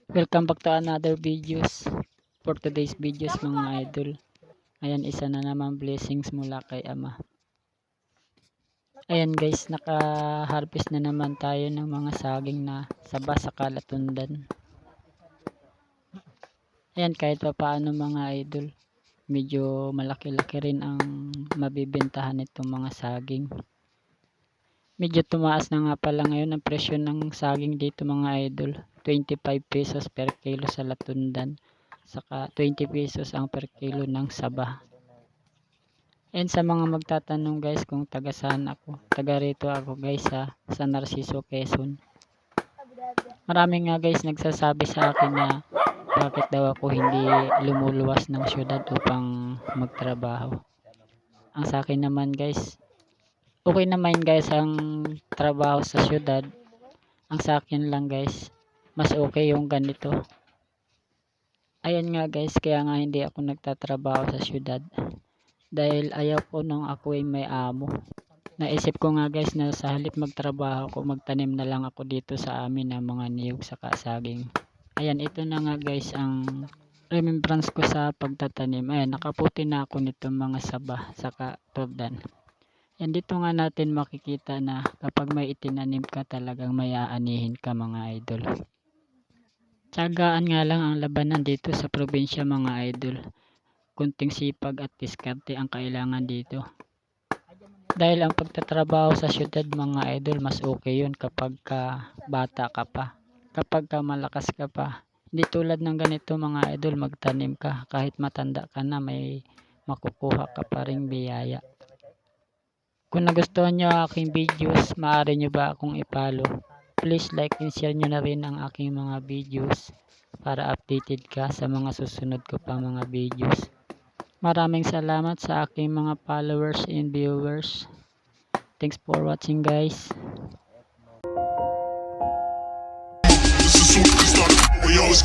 Welcome back to another videos. For today's videos mga idol. Ayan, isa na naman blessings mula kay Ama. Ayan guys, naka-harvest na naman tayo ng mga saging na saba sa kalatundan. Ayan, kahit pa paano mga idol, medyo malaki-laki rin ang mabibentahan nitong mga saging. Medyo tumaas na nga pala ngayon ang presyo ng saging dito mga idol. 25 pesos per kilo sa latundan. Saka 20 pesos ang per kilo ng saba. And sa mga magtatanong guys kung taga saan ako. Taga rito ako guys sa Narciso, Quezon. Marami nga guys nagsasabi sa akin na bakit daw ako hindi lumuluwas ng syudad upang magtrabaho. Ang sa akin naman guys, okay naman guys ang trabaho sa syudad. Ang sa akin lang guys, mas okay yung ganito. Ayan nga guys, kaya nga hindi ako nagtatrabaho sa syudad. Dahil ayaw ko nung ako ay may amo. Naisip ko nga guys na sa halip magtrabaho ko, magtanim na lang ako dito sa amin ng mga niyog sa saging. Ayan, ito na nga guys ang remembrance ko sa pagtatanim. Ayan, nakaputi na ako nitong mga saba saka turdan. Yan, dito nga natin makikita na kapag may itinanim ka talagang may aanihin ka mga idol. Tiyagaan nga lang ang labanan dito sa probinsya mga idol. Kunting sipag at diskarte ang kailangan dito. Dahil ang pagtatrabaho sa syudad mga idol, mas okay yun kapag ka bata ka pa. Kapag ka malakas ka pa. Hindi tulad ng ganito mga idol, magtanim ka. Kahit matanda ka na, may makukuha ka pa ring biyaya. Kung nagustuhan nyo ang aking videos, maaari nyo ba akong i-follow? Please like and share nyo na rin ang aking mga videos para updated ka sa mga susunod ko pa mga videos. Maraming salamat sa aking mga followers and viewers. Thanks for watching guys. This is what we start. We always